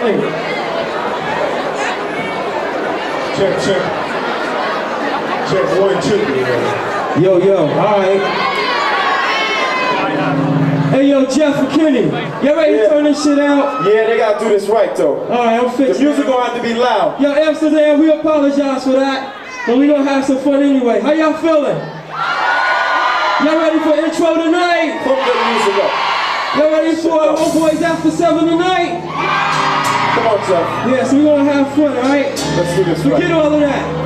Hey. Check, check. Check 1, 2. Yo, all right. Hey, yo, Jeff and Kenny, y'all ready to turn this shit out? Yeah, they gotta do this right, though. All right, I'm fixing the music gonna have to be loud. Yo, Amsterdam, we apologize for that, but we gonna have some fun anyway. How y'all feeling? Y'all ready for intro tonight? Put the music up. Y'all ready for our old boys after 7 tonight? Come on, Jeff. Yeah, so we're gonna have fun, all right? Let's do this Forget all of that.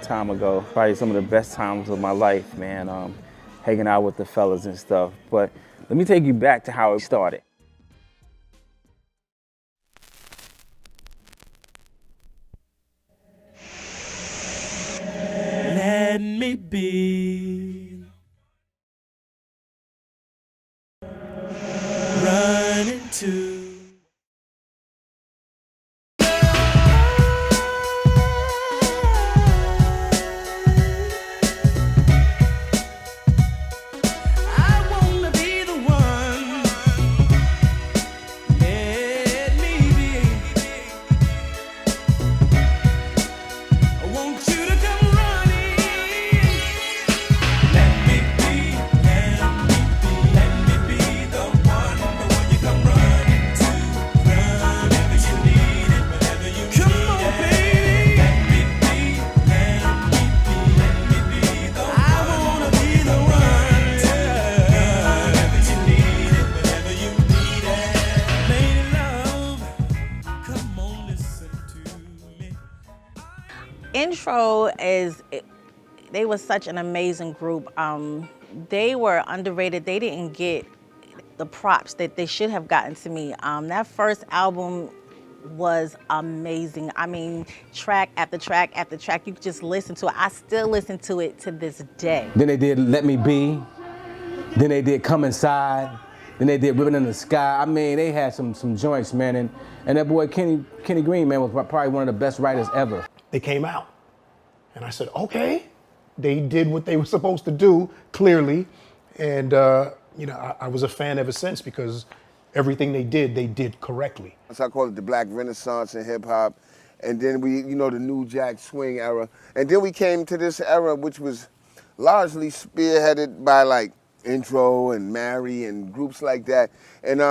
Time ago, probably some of the best times of my life, man, hanging out with the fellas and stuff. But let me take you back to how it started. Let me be running to Intro they was such an amazing group. They were underrated. They didn't get the props that they should have gotten to me. That first album was amazing. I mean, track after track after track, you could just listen to it. I still listen to it to this day. Then they did Let Me Be. Then they did Come Inside. Then they did Ribbon in the Sky. I mean, they had some joints, man. And that boy Kenny Greene, man, was probably one of the best writers ever. They came out. And I said, okay. They did what they were supposed to do, clearly. And, you know, I was a fan ever since because everything they did correctly. So I call it the Black Renaissance in hip hop. And then we, you know, the New Jack Swing era. And then we came to this era, which was largely spearheaded by like Intro and Mary and groups like that. And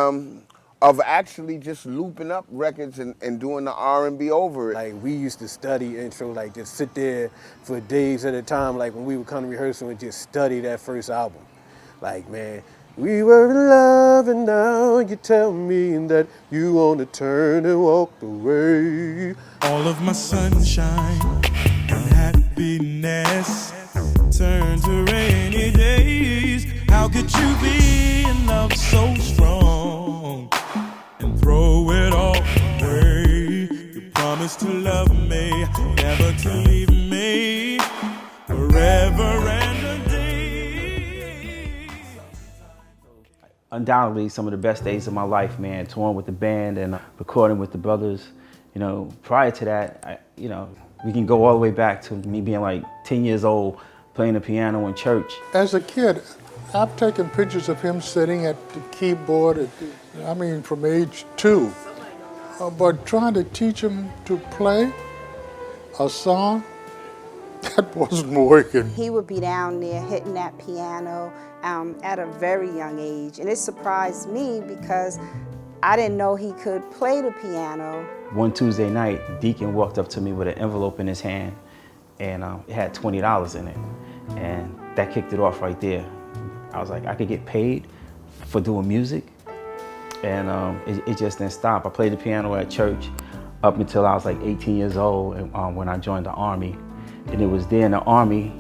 of actually just looping up records and doing the R&B over it. Like we used to study Intro, like just sit there for days at a time, like when we would come to rehearsal and just study that first album. Like, man, we were in love and now you tell me that you want to turn and walk away. All of my sunshine and happiness turn to rainy days. How could you be in love so strong and throw it all away? You promised to love me, never to leave me, forever and a day. Undoubtedly, some of the best days of my life, man, touring with the band and recording with the brothers. You know, prior to that, you know, we can go all the way back to me being like 10 years old, playing the piano in church. As a kid, I've taken pictures of him sitting at the keyboard, from age 2. But trying to teach him to play a song, that wasn't working. He would be down there hitting that piano at a very young age. And it surprised me because I didn't know he could play the piano. One Tuesday night, Deacon walked up to me with an envelope in his hand, and it had $20 in it. And that kicked it off right there. I was like, I could get paid for doing music. And it just didn't stop. I played the piano at church up until I was like 18 years old and, when I joined the Army. And it was there in the Army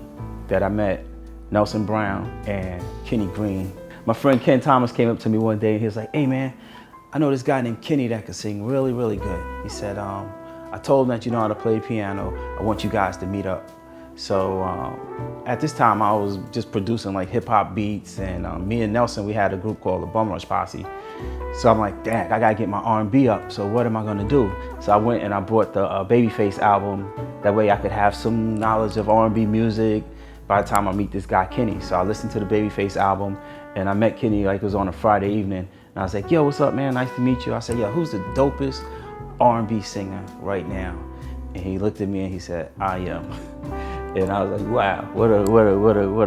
that I met Nelson Brown and Kenny Greene. My friend Ken Thomas came up to me one day and he was like, hey man, I know this guy named Kenny that could sing really, really good. He said, I told him that you know how to play piano. I want you guys to meet up. So at this time I was just producing like hip hop beats, and me and Nelson, we had a group called the Bum Rush Posse. So I'm like, dang, I gotta get my R&B up, so what am I gonna do? So I went and I bought the Babyface album. That way I could have some knowledge of R&B music by the time I meet this guy Kenny. So I listened to the Babyface album, and I met Kenny like it was on a Friday evening. And I was like, yo, what's up, man? Nice to meet you. I said, yo, who's the dopest R&B singer right now? And he looked at me and he said, I am. And I was like, wow, what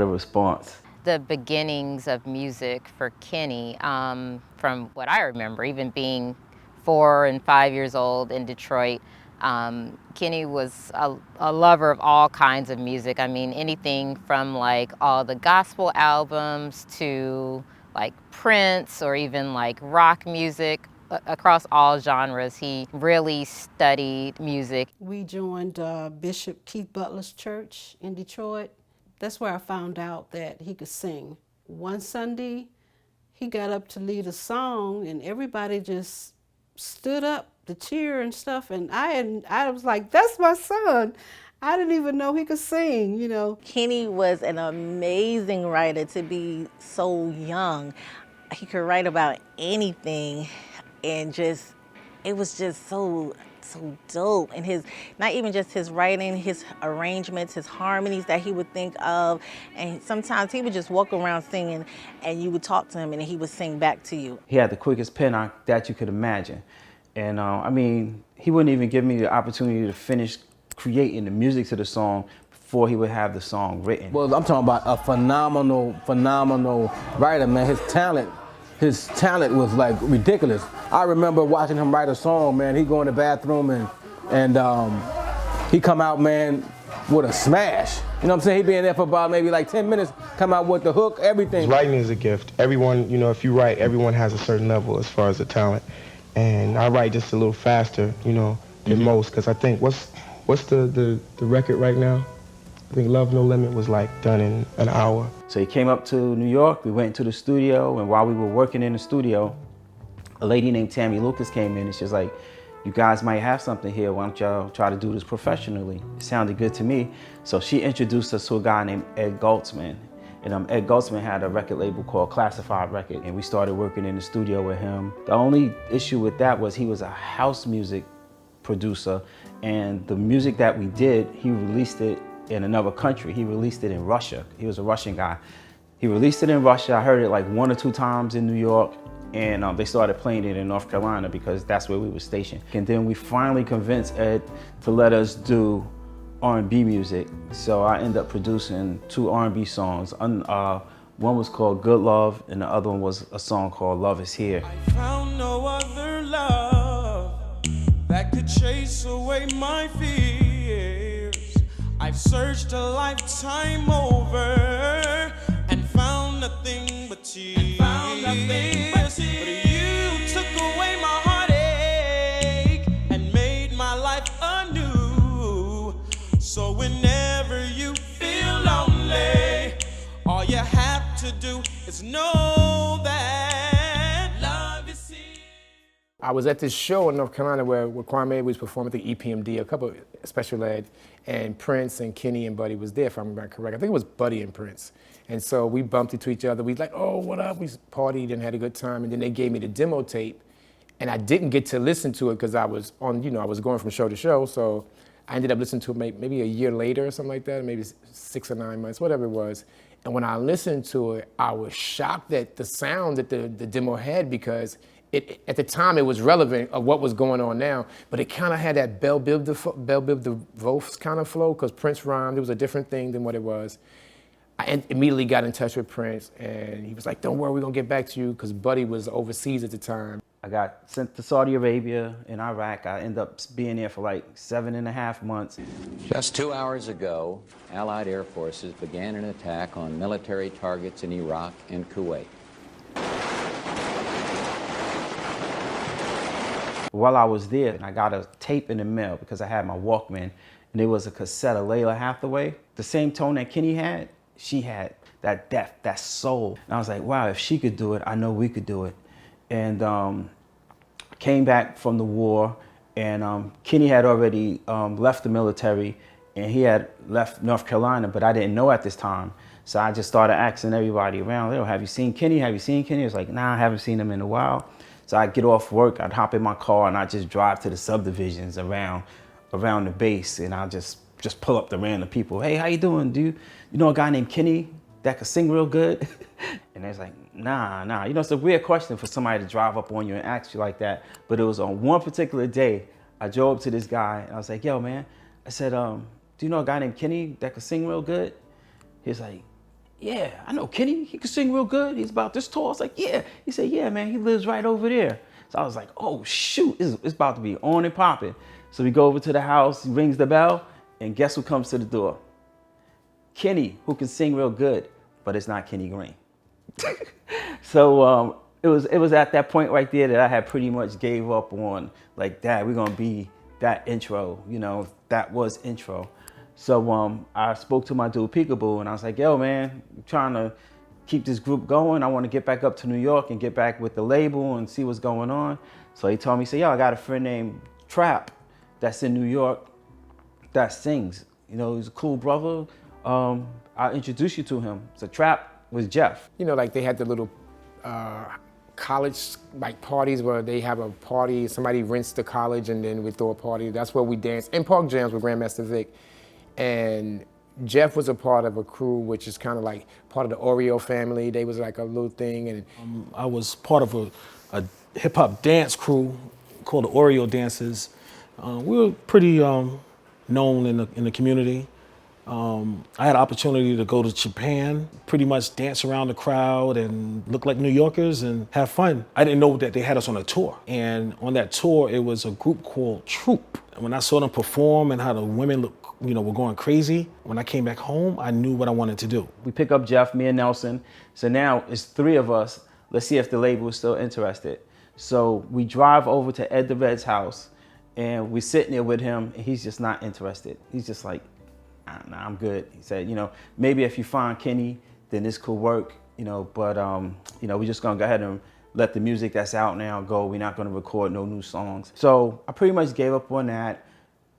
a response. The beginnings of music for Kenny, from what I remember, even being 4 and 5 years old in Detroit, Kenny was a lover of all kinds of music. I mean, anything from like all the gospel albums to like Prince, or even like rock music. Across all genres, he really studied music. We joined Bishop Keith Butler's church in Detroit. That's where I found out that he could sing. One Sunday, he got up to lead a song, and everybody just stood up to cheer and stuff. And I was like, that's my son. I didn't even know he could sing, you know. Kenny was an amazing writer to be so young. He could write about anything, and just, it was just so dope. And his, not even just his writing, his arrangements, his harmonies that he would think of. And sometimes he would just walk around singing, and you would talk to him and he would sing back to you. He had the quickest pen that you could imagine. And I mean, he wouldn't even give me the opportunity to finish creating the music to the song before he would have the song written. Well, I'm talking about a phenomenal writer, man. His talent was like ridiculous. I remember watching him write a song, man. He'd go in the bathroom and he come out, man, with a smash. You know what I'm saying? He'd be in there for about maybe like 10 minutes, come out with the hook, everything. Writing is a gift. Everyone, you know, if you write, everyone has a certain level as far as the talent. And I write just a little faster, you know, than most, because I think, what's the record right now? I think Love No Limit was like done in an hour. So he came up to New York, we went into the studio, and while we were working in the studio, a lady named Tammy Lucas came in and she was like, you guys might have something here, why don't y'all try to do this professionally? It sounded good to me. So she introduced us to a guy named Ed Goldsman. And Ed Goldsman had a record label called Classified Record, and we started working in the studio with him. The only issue with that was he was a house music producer, and the music that we did, he released it in another country. He released it in Russia. He was a Russian guy. He released it in Russia. I heard it like 1 or 2 times in New York, and they started playing it in North Carolina because that's where we were stationed. And then we finally convinced Ed to let us do R&B music. So I ended up producing 2 R&B songs. One was called Good Love, and the other one was a song called Love Is Here. I found no other love that could chase away my fears. I've searched a lifetime over and found nothing but tears. But you took away my heartache and made my life anew. So whenever you feel lonely, all you have to do is know that love is here. I was at this show in North Carolina where Kwame was performing at the EPMD, a couple of special ed, and Prince and Kenny and Buddy was there, if I remember correct. I think it was Buddy and Prince. And so we bumped into each other. We like, oh, what up? We partied and had a good time. And then they gave me the demo tape, and I didn't get to listen to it because I was on, you know, I was going from show to show. So I ended up listening to it maybe a year later or something like that, maybe 6 or 9 months, whatever it was. And when I listened to it, I was shocked at the sound that the demo had, because at the time it was relevant of what was going on now, but it kind of had that Bell Biv DeVoe kind of flow, because Prince rhymed. It was a different thing than what it was. I immediately got in touch with Prince, and he was like, don't worry, we're gonna get back to you, because Buddy was overseas at the time. I got sent to Saudi Arabia and Iraq. I ended up being there for like 7.5 months. Just 2 hours ago, Allied air forces began an attack on military targets in Iraq and Kuwait. While I was there, I got a tape in the mail because I had my Walkman, and it was a cassette of Layla Hathaway. The same tone that Kenny had, she had that depth, that soul. And I was like, wow, if she could do it, I know we could do it. And came back from the war, and Kenny had already left the military, and he had left North Carolina, but I didn't know at this time. So I just started asking everybody around, "Yo, have you seen Kenny? Have you seen Kenny?" It was like, nah, I haven't seen him in a while. So I'd get off work, I'd hop in my car, and I'd just drive to the subdivisions around the base, and I'd just pull up to random people. "Hey, how you doing? Do you know a guy named Kenny that could sing real good?" And they're like, nah. You know, it's a weird question for somebody to drive up on you and ask you like that. But it was on one particular day, I drove up to this guy, and I was like, "Yo, man," I said, "Do you know a guy named Kenny that could sing real good?" He's like, "Yeah, I know Kenny. He can sing real good. He's about this tall." I was like, "Yeah." He said, "Yeah, man, he lives right over there." So I was like, "Oh, shoot, it's about to be on and popping." So we go over to the house, he rings the bell, and guess who comes to the door? Kenny, who can sing real good, but it's not Kenny Greene. So it was at that point right there that I had pretty much gave up on, like, Dad, we're gonna be that intro, you know, that was intro. So I spoke to my dude Peekaboo, and I was like, "Yo, man, I'm trying to keep this group going. I want to get back up to New York and get back with the label and see what's going on." So he told me, "Yo, I got a friend named Trap that's in New York that sings. You know, he's a cool brother. I'll introduce you to him." So Trap was Jeff. You know, like they had the little college like parties where they have a party, somebody rents the college and then we throw a party. That's where we dance. In Park Jams with Grandmaster Vic. And Jeff was a part of a crew which is kind of like part of the Oreo family. They was like a little thing. And I was part of a hip hop dance crew called the Oreo Dancers. We were pretty known in the community. I had an opportunity to go to Japan, pretty much dance around the crowd and look like New Yorkers and have fun. I didn't know that they had us on a tour. And on that tour, it was a group called Troop. And when I saw them perform and how the women were going crazy, when I came back home, I knew what I wanted to do. We pick up Jeff, me and Nelson. So now it's 3 of us. Let's see if the label is still interested. So we drive over to Ed the Red's house, and we're sitting there with him, and he's just not interested. He's just like, "Nah, I'm good." He said, "Maybe if you find Kenny, then this could work, but we're just gonna go ahead and let the music that's out now go. We're not gonna record no new songs." So I pretty much gave up on that,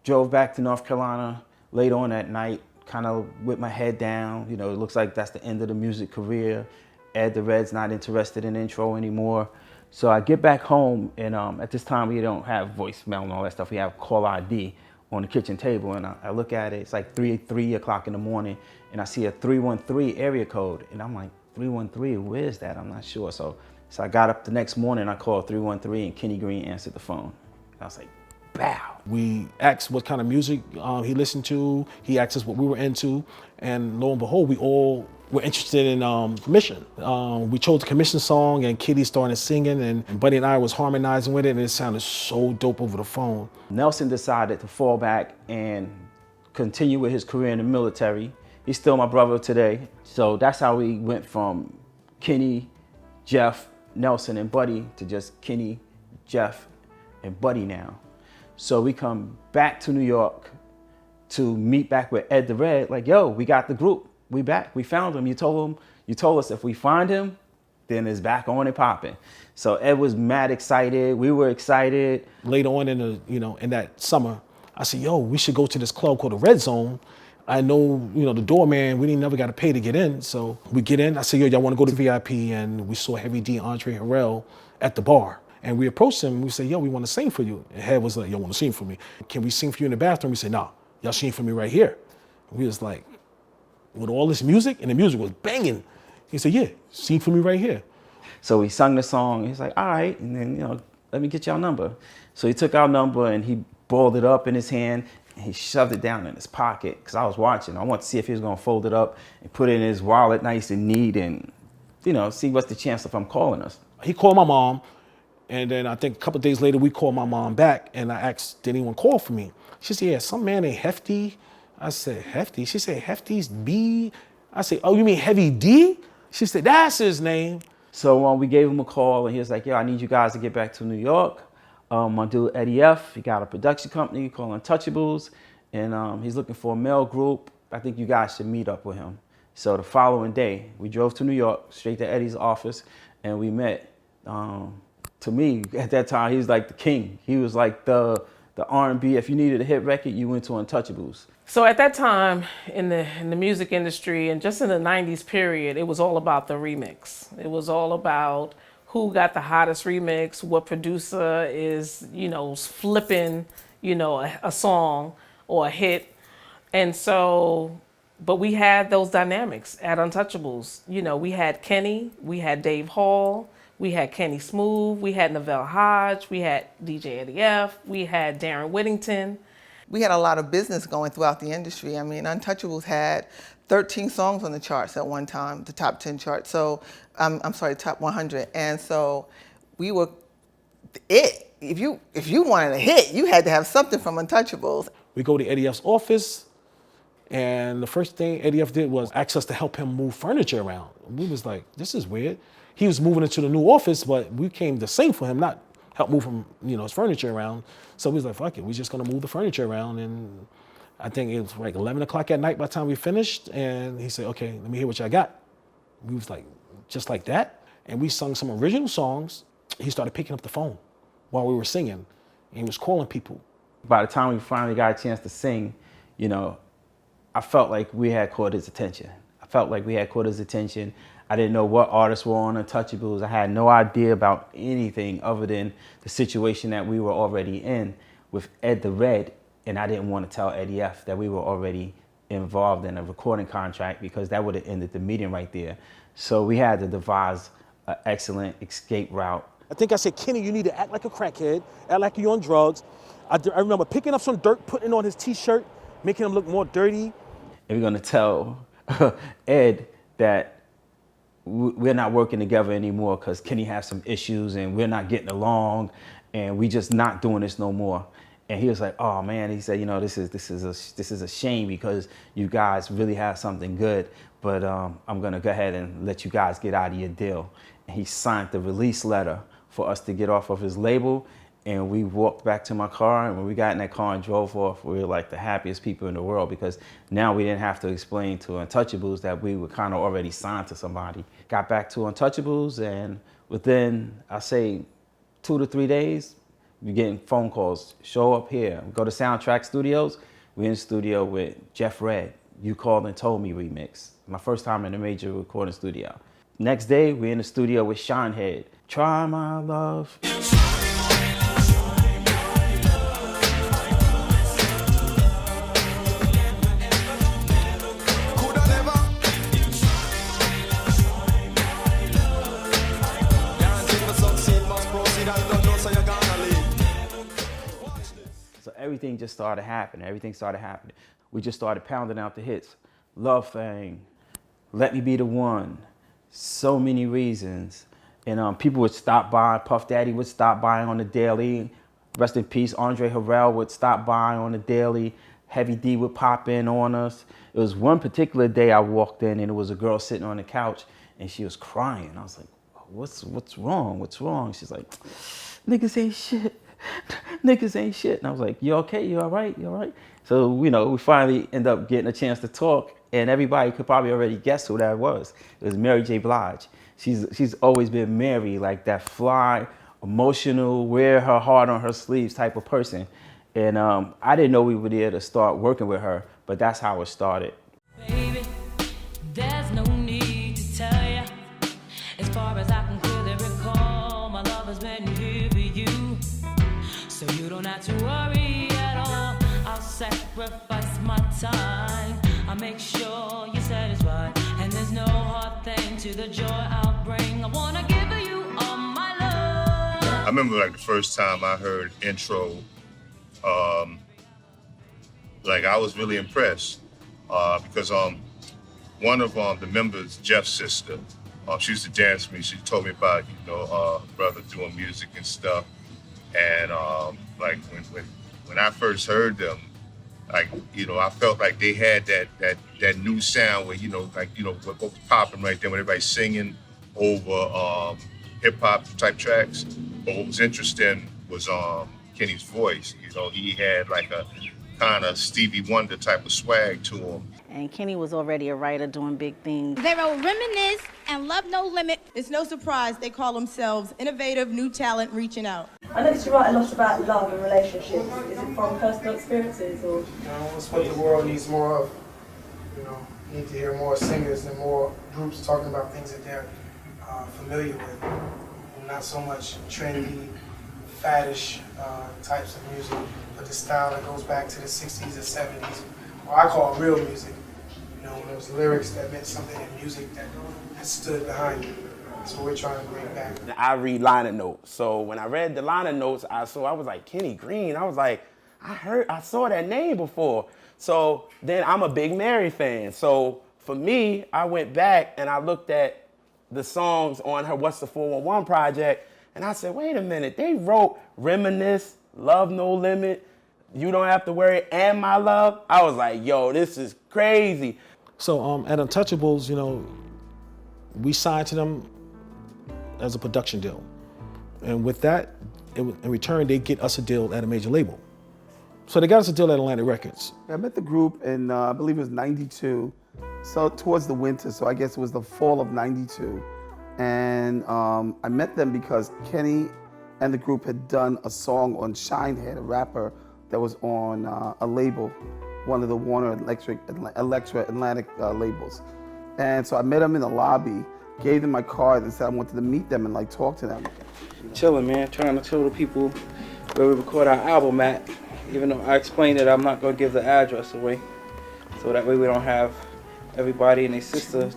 drove back to North Carolina late on that night, kind of with my head down. It looks like that's the end of the music career. Ed the Red's not interested in intro anymore. So I get back home, and at this time we don't have voicemail and all that stuff. We have call ID on the kitchen table, and I look at it. It's like 3 o'clock in the morning, and I see a 313 area code, and I'm like, 313, where is that? I'm not sure. So I got up the next morning, I called 313, and Kenny Greene answered the phone. I was like, bow. We asked what kind of music he listened to. He asked us what we were into, and lo and behold, we all were interested in Commission. We chose the Commission song, and Kitty started singing, and Buddy and I was harmonizing with it, and it sounded so dope over the phone. Nelson decided to fall back and continue with his career in the military. He's still my brother today. So that's how we went from Kenny, Jeff, Nelson, and Buddy to just Kenny, Jeff, and Buddy now. So we come back to New York to meet back with Ed the Red, like, "Yo, we got the group. We back. We found him. You told us if we find him, then it's back on and popping." So Ed was mad excited. We were excited. Later on in that summer, I said, "Yo, we should go to this club called the Red Zone. I know, the doorman, we never got to pay to get in." So we get in. I said, "Yo, y'all want to go to VIP?" And we saw Heavy D, Andre Harrell at the bar. And we approached him and we said, "Yo, we want to sing for you." And Head was like, "Yo, want to sing for me? Can we sing for you in the bathroom?" We said, "Nah, y'all sing for me right here." And we was like, with all this music, and the music was banging. He said, "Yeah, sing for me right here." So we sung the song. He's like, "All right," and then, "Let me get y'all number." So he took our number and he balled it up in his hand and he shoved it down in his pocket, because I was watching. I wanted to see if he was gonna fold it up and put it in his wallet nice and neat, and see what's the chance of him calling us. He called my mom, and then I think a couple of days later we called my mom back, and I asked, "Did anyone call for me?" She said, "Yeah, some man named Hefty." I said, "Hefty?" She said, "Hefty's B." I said, "Oh, you mean Heavy D?" She said, "That's his name." So we gave him a call, and he was like, "Yo, I need you guys to get back to New York. My dude Eddie F, he got a production company called Untouchables, and he's looking for a male group. I think you guys should meet up with him. So the following day, we drove to New York, straight to Eddie's office, and we met. To me, at that time, he was like the king. He was like the R&B. If you needed a hit record, you went to Untouchables. So at that time in the music industry and just in the 90s period, it was all about the remix. It was all about who got the hottest remix, what producer is, flipping, a song or a hit. And so, but we had those dynamics at Untouchables. We had Kenny, we had Dave Hall, we had Kenny Smooth, we had Neville Hodge, we had DJ Eddie F, we had Darren Whittington. We had a lot of business going throughout the industry. I mean, Untouchables had 13 songs on the charts at one time, the top 10 chart. So, I'm sorry, top 100. And so we were it. If you wanted a hit, you had to have something from Untouchables. We go to Eddie F's office, and the first thing Eddie F did was ask us to help him move furniture around. We was like, this is weird. He was moving into the new office, but we came to sing for him, not help move him, his furniture around. So we was like, fuck it, we're just gonna move the furniture around. And I think it was like 11 o'clock at night by the time we finished. And he said, okay, let me hear what y'all got. We was like, just like that. And we sung some original songs. He started picking up the phone while we were singing, and he was calling people. By the time we finally got a chance to sing, I felt like we had caught his attention. I didn't know what artists were on Untouchables. I had no idea about anything other than the situation that we were already in with Ed the Red, and I didn't want to tell Eddie F that we were already involved in a recording contract because that would have ended the meeting right there. So we had to devise an excellent escape route. I think I said, Kenny, you need to act like a crackhead, act like you're on drugs. I remember picking up some dirt, putting it on his t-shirt, making him look more dirty. And we're gonna tell Ed that we're not working together anymore because Kenny has some issues and we're not getting along and we just not doing this no more. And he was like, oh man, he said, this is a shame because you guys really have something good, but I'm gonna go ahead and let you guys get out of your deal. And he signed the release letter for us to get off of his label. And we walked back to my car, and when we got in that car and drove off, we were like the happiest people in the world because now we didn't have to explain to Untouchables that we were kind of already signed to somebody. Got back to Untouchables, and within, I say, 2 to 3 days, we're getting phone calls. Show up here. We go to Soundtrack Studios. We're in the studio with Jeff Redd, You Called and Told Me remix. My first time in a major recording studio. Next day, we're in the studio with Shinehead. Try My Love. So everything just started happening. We just started pounding out the hits. Love Thing, Let Me Be the One, So Many Reasons. And people would stop by, Puff Daddy would stop by on the daily. Rest in peace, Andre Harrell would stop by on the daily. Heavy D would pop in on us. It was one particular day I walked in and it was a girl sitting on the couch and she was crying. I was like, what's wrong? What's wrong? She's like, niggas ain't shit. Niggas ain't shit. And I was like, you okay? You all right? You all right? So, we finally end up getting a chance to talk and everybody could probably already guess who that was. It was Mary J Blige. She's always been Mary, like that fly, emotional, wear her heart on her sleeves type of person. And I didn't know we were there to start working with her, but that's how it started. Baby, there's no need to tell you. As far as I can clearly recall, my love has been here for you. So you don't have to worry at all. I'll sacrifice my time. I'll make sure you're satisfied. And there's no hard thing to the joy I'll bring. I wanna give you all my love. I remember like the first time I heard Intro, I was really impressed because one of the members, Jeff's sister, she used to dance with me. She told me about, brother doing music and stuff. And when I first heard them, I felt like they had that new sound where, what was popping right there when everybody's singing over hip hop type tracks. But what was interesting was Kenny's voice. You know, he had like a kind of Stevie Wonder type of swag to him. And Kenny was already a writer doing big things. They wrote Reminisce and Love No Limit. It's no surprise they call themselves innovative new talent reaching out. I noticed you write a lot about love and relationships. Is it from personal experiences or? It's what the world needs more of. You know, you need to hear more singers and more groups talking about things that they're familiar with, and not so much trendy, faddish types of music, but the style that goes back to the 60s and 70s, or I call real music. You know, when there was lyrics that meant something in music that stood behind you. That's what we're trying to bring back. I read liner notes, so when I read the liner notes, I was like, Kenny Greene. I was like, I saw that name before. So then I'm a big Mary fan. So for me, I went back and I looked at the songs on her What's the 411 project, and I said, wait a minute, they wrote Reminisce, Love No Limit, You Don't Have to Worry, and My Love. I was like, yo, this is crazy. So at Untouchables, you know, we signed to them as a production deal. And with that, in return, they get us a deal at a major label. So they got us a deal at Atlantic Records. I met the group in, I believe it was 92, so towards the winter, so I guess it was the fall of 92. And I met them because Kenny and the group had done a song on Shinehead, a rapper that was on a label, one of the Warner Electra Atlantic labels. And so I met them in the lobby, gave them my card and said I wanted to meet them and like talk to them. Chilling, man, trying to tell the people where we record our album at. Even though I explained that I'm not gonna give the address away. So that way we don't have everybody and their sister.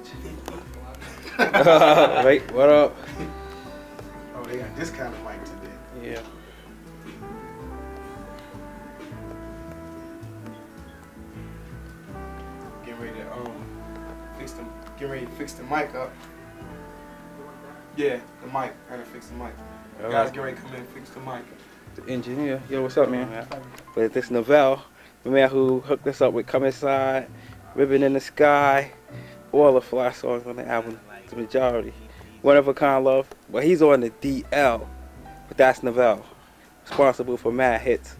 Right, what up? Oh, they got this kind of mic today. Yeah. Get ready to fix the mic up. Yeah, the mic. Gotta fix the mic. Guys, get ready to come in and fix the mic. The engineer. Yo, what's up, man? But this Novell, the man who hooked us up with Come Inside, Ribbon in the Sky, all the fly songs on the album, the majority. One of a Kind Love, well, he's on the DL, but that's Novell. Responsible for mad hits.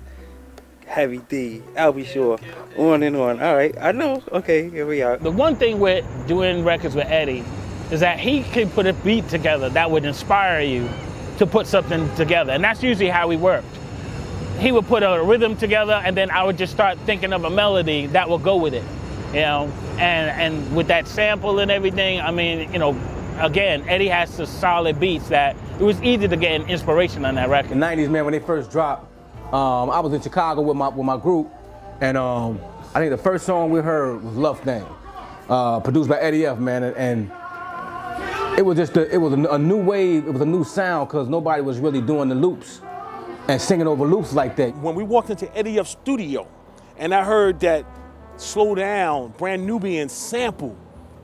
Heavy D, I'll be sure, on and on. All right, I know. Okay, here we are. The one thing with doing records with Eddie is that he can put a beat together that would inspire you to put something together, and that's usually how we worked. He would put a rhythm together, and then I would just start thinking of a melody that will go with it, you know. And with that sample and everything, I mean, you know, again, Eddie has some solid beats that it was easy to get an inspiration on that record. In the 90s, man, when they first dropped, I was in Chicago with my group, and I think the first song we heard was Love Thing, produced by Eddie F, man, and it was just a new wave, it was a new sound, because nobody was really doing the loops and singing over loops like that. When we walked into Eddie F's studio, and I heard that Slow Down, Brand Nubian sample,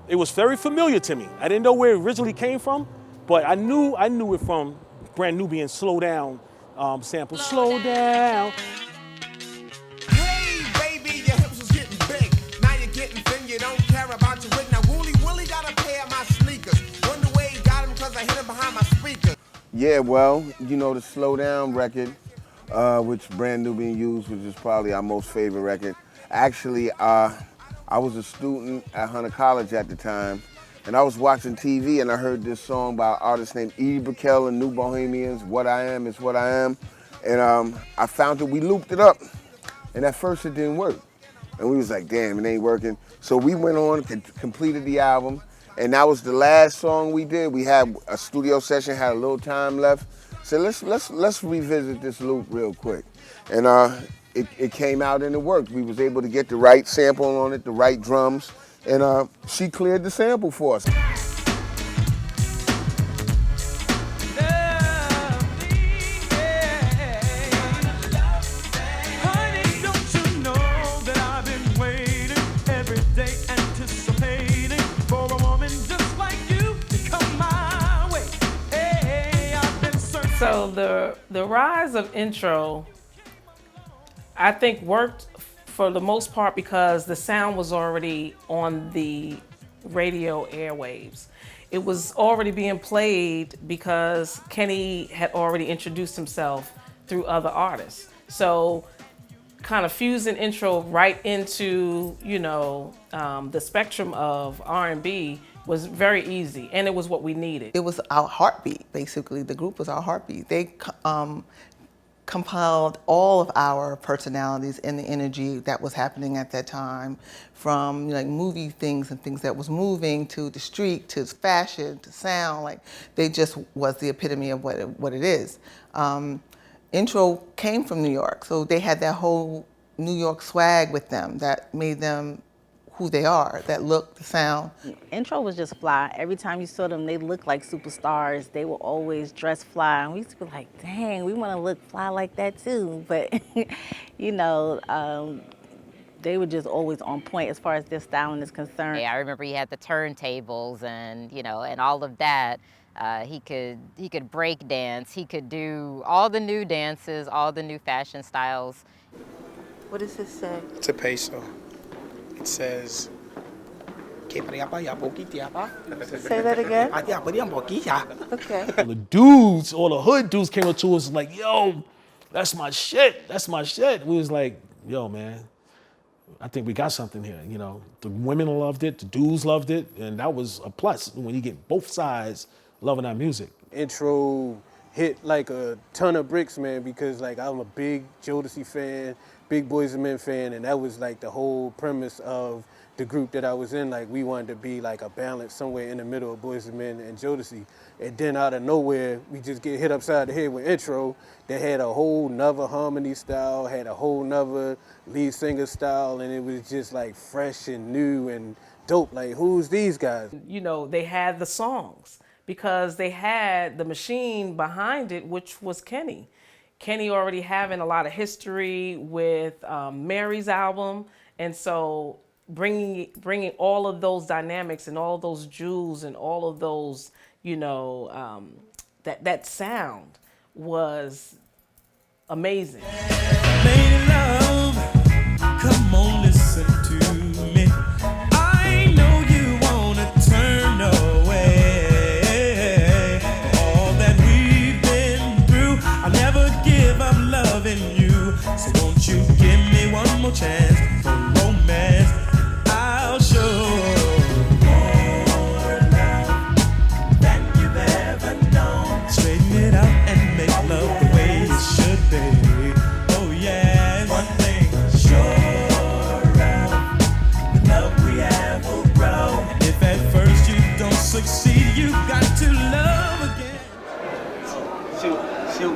it was very familiar to me. I didn't know where it originally came from, but I knew it from Brand Nubian Slow Down sample. Slow down. Hey, baby, your hips was getting big. Now you're getting thin, you don't care about your wig. Now, Wooly got a pair of my sneakers. Wonder where he got him, because I hit him behind my speaker. Yeah, well, you know, the Slow Down record, which Brand Nubian used, which is probably our most favorite record. Actually, I was a student at Hunter College at the time, and I was watching TV and I heard this song by an artist named Edie Brickell and New Bohemians, What I Am Is What I Am. And I found that we looped it up. And at first it didn't work. And we was like, damn, it ain't working. So we went on, completed the album, and that was the last song we did. We had a studio session, had a little time left. So let's revisit this loop real quick. And it came out and it worked. We was able to get the right sample on it, the right drums. And she cleared the sample for us. So the rise of intro, I think, worked for the most part because the sound was already on the radio airwaves. It was already being played because Kenny had already introduced himself through other artists. So kind of fusing intro right into, the spectrum of R&B was very easy, and it was what we needed. It was our heartbeat, basically. The group was our heartbeat. They compiled all of our personalities and the energy that was happening at that time, from like movie things and things that was moving, to the street, to fashion, to sound. Like, they just was the epitome of what it is. Intro came from New York, so they had that whole New York swag with them that made them who they are, that look, the sound. Intro was just fly. Every time you saw them, they looked like superstars. They were always dressed fly. And we used to be like, dang, we want to look fly like that too. But, they were just always on point as far as their styling is concerned. I remember he had the turntables and, and all of that. He could break dance. He could do all the new dances, all the new fashion styles. What does this say? It's a peso. It says, Say that again? Okay. The dudes, all the hood dudes came up to us like, yo, that's my shit. That's my shit. We was like, yo, man, I think we got something here. The women loved it, the dudes loved it, and that was a plus when you get both sides loving our music. Intro hit like a ton of bricks, man, because like I'm a big Jodeci fan, big Boyz II Men fan, and that was like the whole premise of the group that I was in. Like, we wanted to be like a balance somewhere in the middle of Boyz II Men and Jodeci. And then out of nowhere, we just get hit upside the head with Intro that had a whole nother harmony style, had a whole nother lead singer style, and it was just like fresh and new and dope. Like, who's these guys? They had the songs because they had the machine behind it, which was Kenny. Kenny already having a lot of history with Mary's album, and so bringing all of those dynamics and all of those jewels and all of those, that sound was amazing. Lady love, come on, listen to me. I know you wanna turn away. All that we've been through, I'll never give up loving you. So won't you give me one more chance for romance? I'll show more love than you've ever known. Straighten it out and make love the way it should be. Oh yeah, one thing sure of, the love we have will grow. And if at first you don't succeed, you got to love again. Should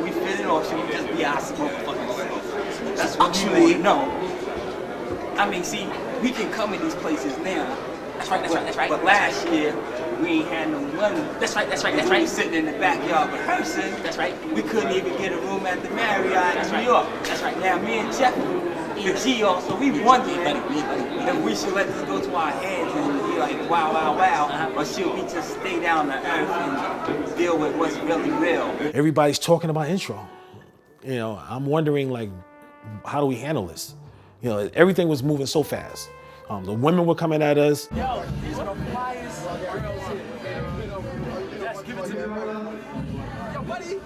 we fit in, or should we just be our motherfucking selves? That's what you need. No. I mean, see, we can come in these places now. That's right. But last year, we ain't had no money. That's right. We sitting in the backyard rehearsing. That's right. We couldn't even get a room at the Marriott in New York. That's right. Now, me and Jeff, the G also, we wondering if we should let this go to our heads and be like, wow, or should we just stay down to earth and deal with what's really real? Everybody's talking about Intro. I'm wondering, like, how do we handle this? Everything was moving so fast. The women were coming at us. Yo, these are the flyest girls here. Yes, give it to me. Yo, buddy,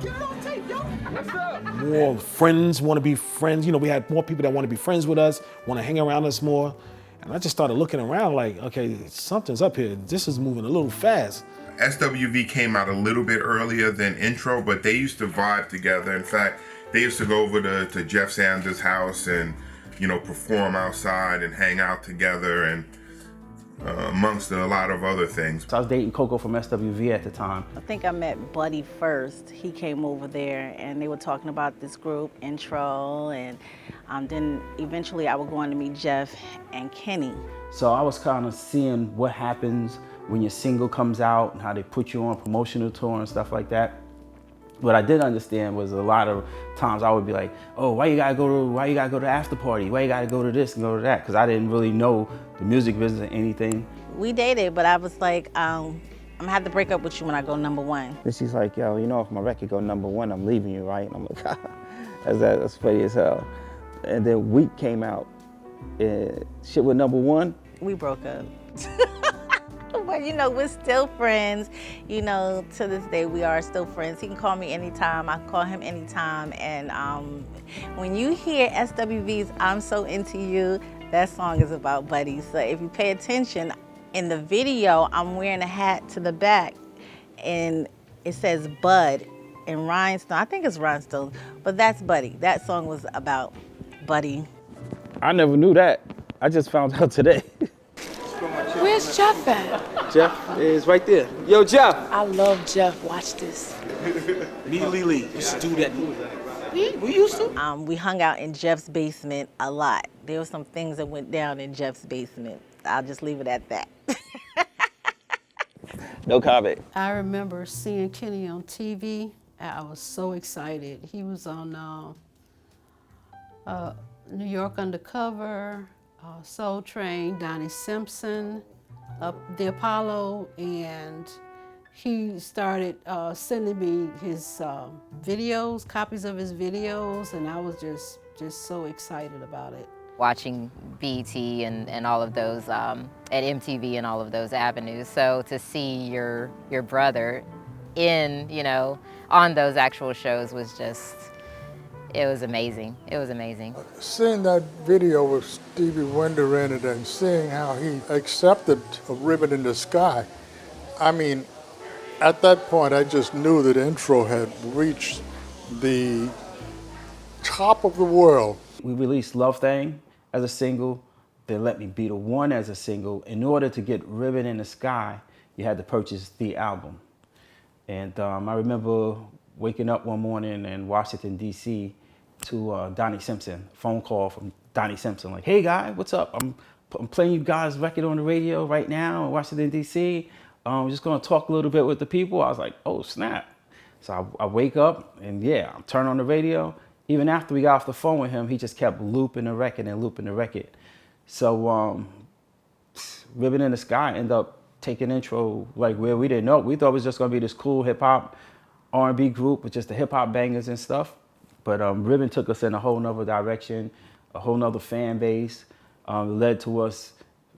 get it on tape, yo. What's up? More friends want to be friends. We had more people that want to be friends with us, want to hang around us more. And I just started looking around like, okay, something's up here. This is moving a little fast. SWV came out a little bit earlier than Intro, but they used to vibe together. In fact, they used to go over to Jeff Sanders' house and perform outside and hang out together, and amongst a lot of other things. So I was dating Coco from SWV at the time. I think I met Buddy first. He came over there and they were talking about this group, Intro, and then eventually I would go on to meet Jeff and Kenny. So I was kind of seeing what happens when your single comes out and how they put you on promotional tour and stuff like that. What I did understand was a lot of times I would be like, oh, why you gotta go to the after party? Why you gotta go to this and go to that? Because I didn't really know the music business or anything. We dated, but I was like, I'm gonna have to break up with you when I go #1. And she's like, yo, if my record go #1, I'm leaving you, right? And I'm like, that's funny as hell. And then Wike came out, and shit with #1. We broke up. But you know, we're still friends. You know, to this day, we are still friends. He can call me anytime. I can call him anytime. And when you hear SWV's "I'm So Into You," that song is about Buddy. So if you pay attention, in the video, I'm wearing a hat to the back, and it says Bud in rhinestone. I think it's rhinestone, but that's Buddy. That song was about Buddy. I never knew that. I just found out today. Where's Jeff at? Jeff is right there. Yo, Jeff. I love Jeff. Watch this. Me and Lily used to do that. We used to? We hung out in Jeff's basement a lot. There were some things that went down in Jeff's basement. I'll just leave it at that. No comment. I remember seeing Kenny on TV. I was so excited. He was on New York Undercover, Soul Train, Donnie Simpson, The Apollo, and he started sending me his videos, copies of his videos, and I was just so excited about it. Watching BET and all of those, at MTV and all of those avenues. So to see your brother in, you know, on those actual shows was just, it was amazing. It was amazing. Seeing that video with Stevie Wonder in it and seeing how he accepted a ribbon in the sky, I mean, at that point I just knew that Intro had reached the top of the world. We released Love Thing as a single, then Let Me Be the One as a single. In order to get Ribbon in the Sky, you had to purchase the album. And I remember waking up one morning in Washington, D.C. to Donnie Simpson, phone call from Donnie Simpson, like, hey guy, what's up? I'm playing you guys' record on the radio right now in Washington, D.C. I'm just gonna talk a little bit with the people. I was like, oh snap. So I wake up and yeah, I'm turning on the radio. Even after we got off the phone with him, he just kept looping the record and looping the record. So Ribbon in the Sky ended up taking Intro like where we didn't know. We thought it was just gonna be this cool hip hop R&B group with just the hip hop bangers and stuff. But Ribbon took us in a whole nother direction, a whole nother fan base. Led to us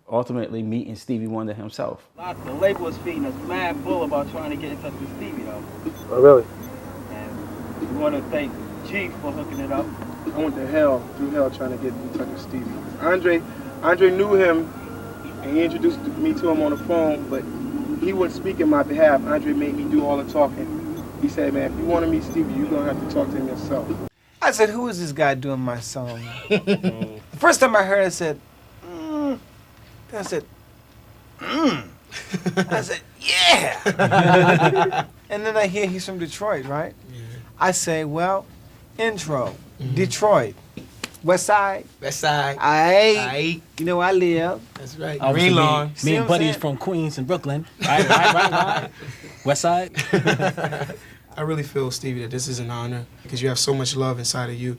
ultimately meeting Stevie Wonder himself. The label was feeding us mad bull about trying to get in touch with Stevie though. Oh really? And we want to thank G for hooking it up. I went to hell, through hell, trying to get in touch with Stevie. Andre knew him, and he introduced me to him on the phone, but he wouldn't speak in my behalf. Andre made me do all the talking. He said, man, if you want to meet Stevie, you're going to have to talk to him yourself. I said, who is this guy doing my song? The first time I heard it, I said, Then I said, I said, yeah. And then I hear he's from Detroit, right? Yeah. I say, well, Intro, Detroit, West Side. West Side. Aight. You know where I live. That's right. Green Lawn. Me and Buddy's from Queens and Brooklyn. Right. West Side. I really feel, Stevie, that this is an honor because you have so much love inside of you,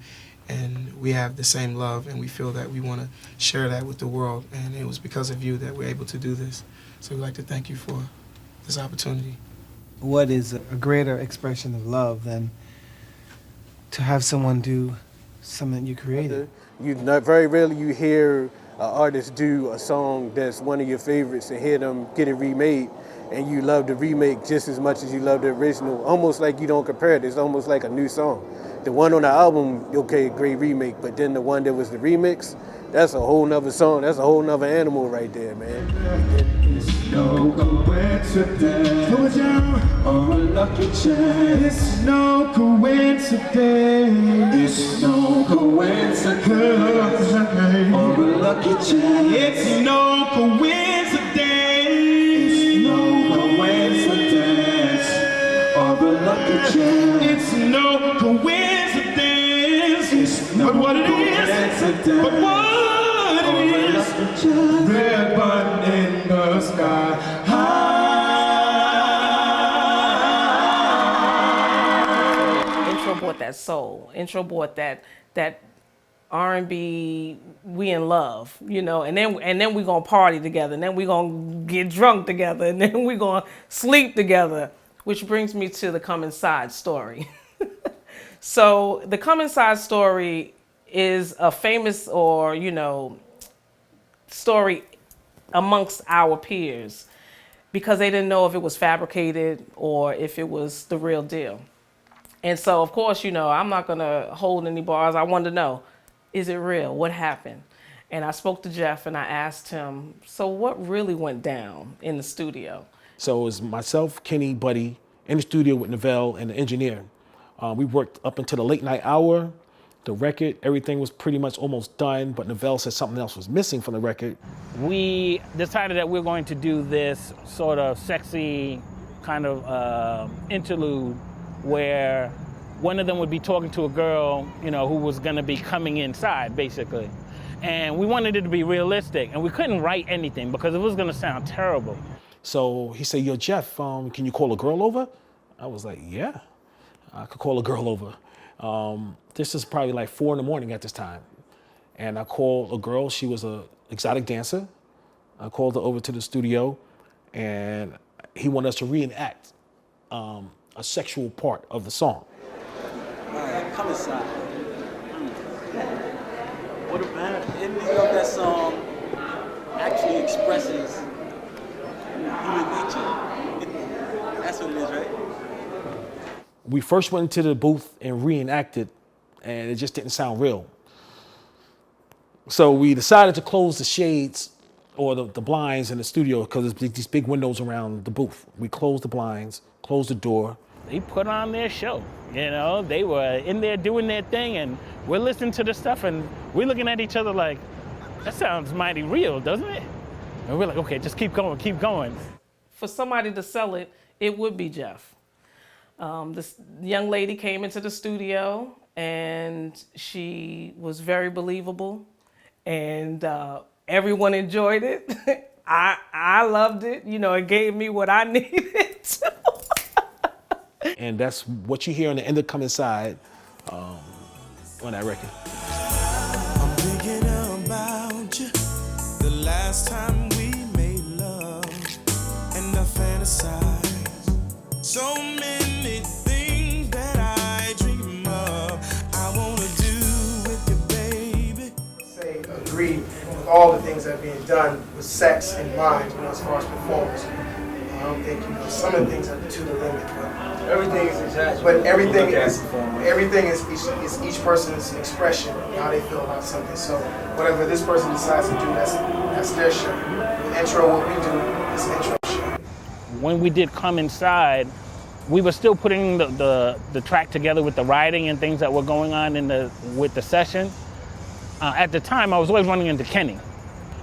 and we have the same love, and we feel that we want to share that with the world, and it was because of you that we're able to do this. So we'd like to thank you for this opportunity. What is a greater expression of love than to have someone do something you created? Very rarely you hear an artist do a song that's one of your favorites and hear them get it remade, and you love the remake just as much as you love the original. Almost like you don't compare it. It's almost like a new song. The one on the album, okay, great remake, but then the one that was the remix, that's a whole nother song. That's a whole nother animal right there, man. It's no coincidence, slow it down, or a lucky chance. It's no coincidence, it's no coincidence, or a lucky chance. It's no coincidence, it's no coincidence, or a lucky chance. It's no coincidence, it's no but what it is, but what it is, red button in the sky high. Intro brought that soul. Intro brought that R&B, we in love, you know, and then we gonna party together, and then we gonna get drunk together, and then we gonna sleep together, which brings me to the Come Inside story. So the Come Inside story is a famous, or, you know, story amongst our peers. because they didn't know if it was fabricated or if it was the real deal. And so, of course, you know, I'm not gonna hold any bars. I wanted to know, is it real? What happened? And I spoke to Jeff and I asked him, so what really went down in the studio? So it was myself, Kenny, Buddy, in the studio with Novell and the engineer. We worked up until the late night hour. The record, everything was pretty much almost done, but Novell said something else was missing from the record. We decided that we're going to do this sort of sexy kind of interlude where one of them would be talking to a girl, you know, who was gonna be coming inside, basically. And we wanted it to be realistic, and we couldn't write anything because it was gonna sound terrible. So he said, yo, Jeff, can you call a girl over? I was like, yeah, I could call a girl over. This is probably like 4 a.m. at this time. And I called a girl, she was an exotic dancer. I called her over to the studio, and he wanted us to reenact a sexual part of the song. All right, come inside. What about ending of that song actually expresses human nature? That's what it is, right? We first went into the booth and reenacted, and it just didn't sound real. So we decided to close the shades or the blinds in the studio because there's these big windows around the booth. We closed the blinds, closed the door. They put on their show, you know? They were in there doing their thing, and we're listening to the stuff, and we're looking at each other like, that sounds mighty real, doesn't it? And we're like, okay, just keep going, keep going. For somebody to sell it, it would be Jeff. This young lady came into the studio, and she was very believable, and everyone enjoyed it. I loved it. You know, it gave me what I needed. And that's what you hear on the end of Come Inside on that record. I'm thinking about you, the last time we made love, and I fantasize so many things that I dream of. I wanna do with you, baby. Say agree with all the things that are being done with sex in mind, you know, as far as performance. I don't think, you know, some of the things are to the limit, but everything is exaggerated. But everything is each person's expression, how they feel about something. So whatever this person decides to do, that's their show. The intro, what we do is intro show. When we did Come Inside, we were still putting the track together with the writing and things that were going on with the session. At the time, I was always running into Kenny,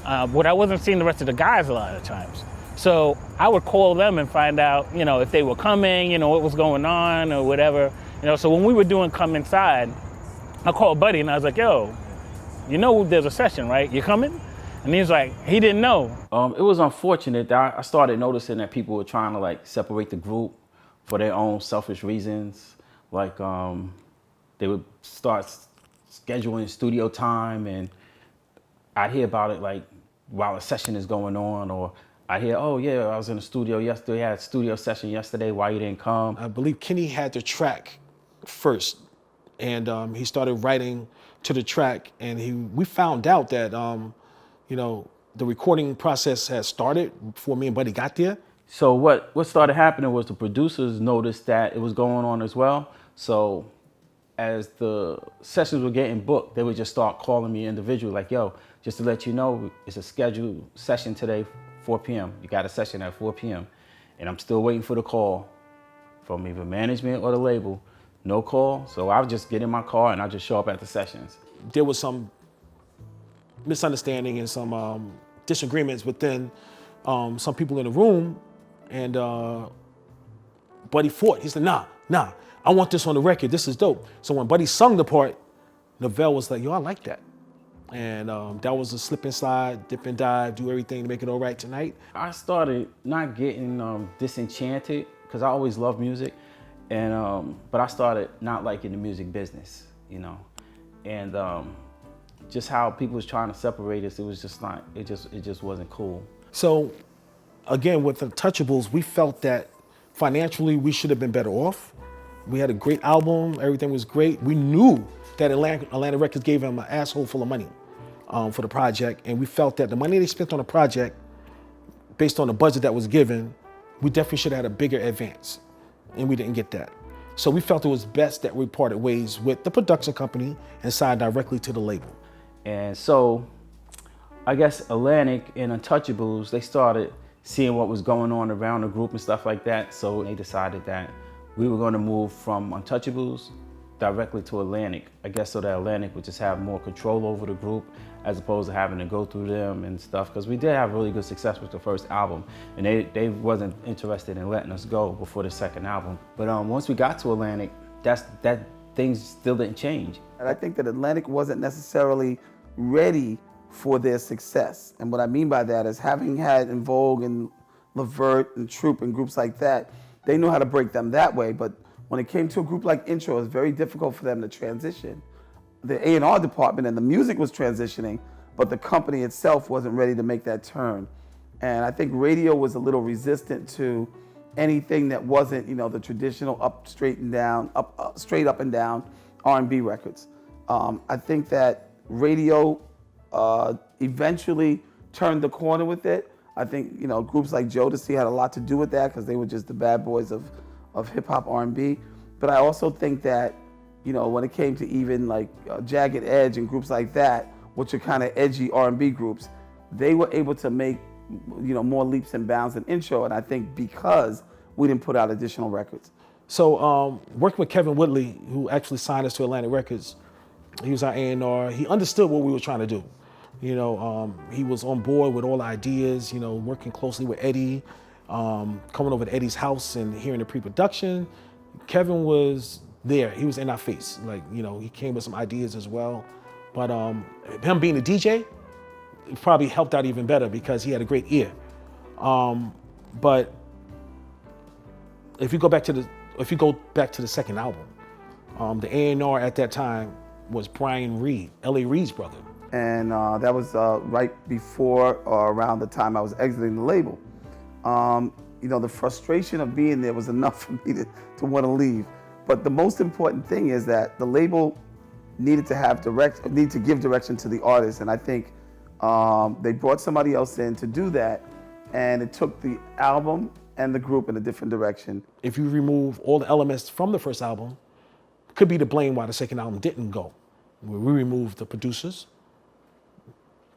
but I wasn't seeing the rest of the guys a lot of times. So I would call them and find out, you know, if they were coming, you know, what was going on or whatever. You know, so when we were doing Come Inside, I called Buddy and I was like, yo, you know there's a session, right? You coming? And he was like, he didn't know. It was unfortunate that I started noticing that people were trying to like separate the group for their own selfish reasons. Like they would start scheduling studio time, and I'd hear about it like while a session is going on, or I hear, oh yeah, I was in the studio yesterday, I had a studio session yesterday, why you didn't come? I believe Kenny had the track first, and he started writing to the track, and we found out that, you know, the recording process had started before me and Buddy got there. So what started happening was the producers noticed that it was going on as well. So as the sessions were getting booked, they would just start calling me individually, like, yo, just to let you know, it's a scheduled session today, 4 p.m. You got a session at 4 p.m. And I'm still waiting for the call from either management or the label. No call, so I would just get in my car and I just show up at the sessions. There was some misunderstanding and some disagreements within some people in the room, and Buddy fought. He said, nah, I want this on the record, this is dope. So when Buddy sung the part, Novell was like, yo, I like that. And that was a slip and slide, dip and dive, do everything to make it all right tonight. I started not getting disenchanted, because I always loved music, and but I started not liking the music business, you know, and just how people was trying to separate us, it was just not, it just wasn't cool. So again, with the Untouchables, we felt that financially we should have been better off. We had a great album, everything was great. We knew that Atlantic Records gave him an asshole full of money for the project, and we felt that the money they spent on the project based on the budget that was given, we definitely should have had a bigger advance, and we didn't get that. So we felt it was best that we parted ways with the production company and signed directly to the label. And so I guess Atlantic and Untouchables, they started seeing what was going on around the group and stuff like that. So they decided that we were going to move from Untouchables directly to Atlantic. I guess so that Atlantic would just have more control over the group as opposed to having to go through them and stuff. Because we did have really good success with the first album, and they wasn't interested in letting us go before the second album. But once we got to Atlantic, that things still didn't change. And I think that Atlantic wasn't necessarily ready for their success. And what I mean by that is, having had En Vogue and Levert and Troop and groups like that, they knew how to break them that way. But when it came to a group like Intro, it was very difficult for them to transition. The A&R department and the music was transitioning, but the company itself wasn't ready to make that turn. And I think radio was a little resistant to anything that wasn't, the traditional up, straight and down, straight up and down R&B records. I think that radio eventually turned the corner with it. I think, groups like Jodeci had a lot to do with that because they were just the bad boys of hip hop R&B. But I also think that, when it came to even like Jagged Edge and groups like that, which are kind of edgy R&B groups, they were able to make, more leaps and bounds than Intro. And I think because we didn't put out additional records. So working with Kevin Woodley, who actually signed us to Atlantic Records, he was our A&R. He understood what we were trying to do. He was on board with all the ideas, working closely with Eddie, coming over to Eddie's house and hearing the pre-production. Kevin was there. He was in our face. He came with some ideas as well. But him being a DJ, it probably helped out even better because he had a great ear. But if you go back to the second album, the A&R at that time was Brian Reed, L.A. Reid's brother. And that was right before or around the time I was exiting the label. The frustration of being there was enough for me to want to leave. But the most important thing is that the label needed to give direction to the artist, and I think they brought somebody else in to do that, and it took the album and the group in a different direction. If you remove all the elements from the first album, could be to blame why the second album didn't go. We removed the producers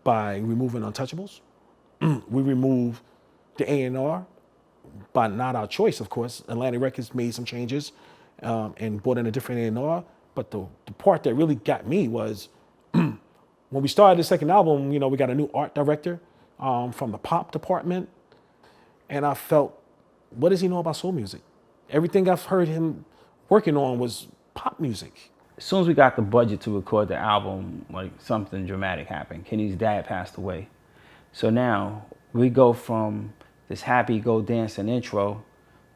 by removing Untouchables. We removed the A&R by not our choice, of course. Atlantic Records made some changes and brought in a different A&R. But the part that really got me was when we started the second album, we got a new art director from the pop department. And I felt, what does he know about soul music? Everything I've heard him working on was pop music. As soon as we got the budget to record the album, something dramatic happened. Kenny's dad passed away. So now we go from this happy go dancing intro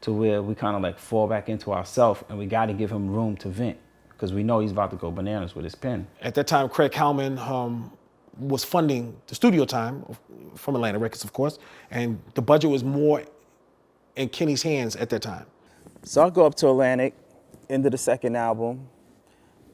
to where we kind of fall back into ourselves, and we got to give him room to vent because we know he's about to go bananas with his pen. At that time, Craig Howman was funding the studio time from Atlantic Records, of course, and the budget was more in Kenny's hands at that time. So I go up to Atlantic, into the second album,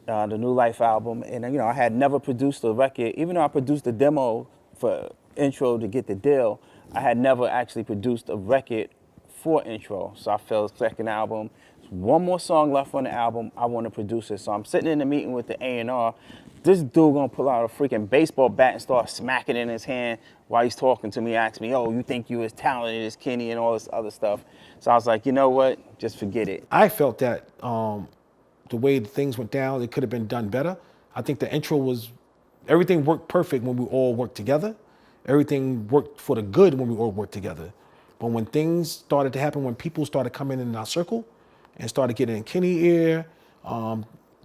the New Life album, and I had never produced a record. Even though I produced a demo for Intro to get the deal, I had never actually produced a record for Intro. So I felt second album, one more song left on the album, I want to produce it. So I'm sitting in the meeting with the A&R. This dude gonna pull out a freaking baseball bat and start smacking it in his hand while he's talking to me, asking me, oh, you think you as talented as Kenny and all this other stuff. So I was like, you know what, just forget it. I felt that the way things went down, it could have been done better. I think the intro everything worked perfect when we all worked together. Everything worked for the good when we all worked together. But when things started to happen, when people started coming in our circle and started getting in Kenny's ear,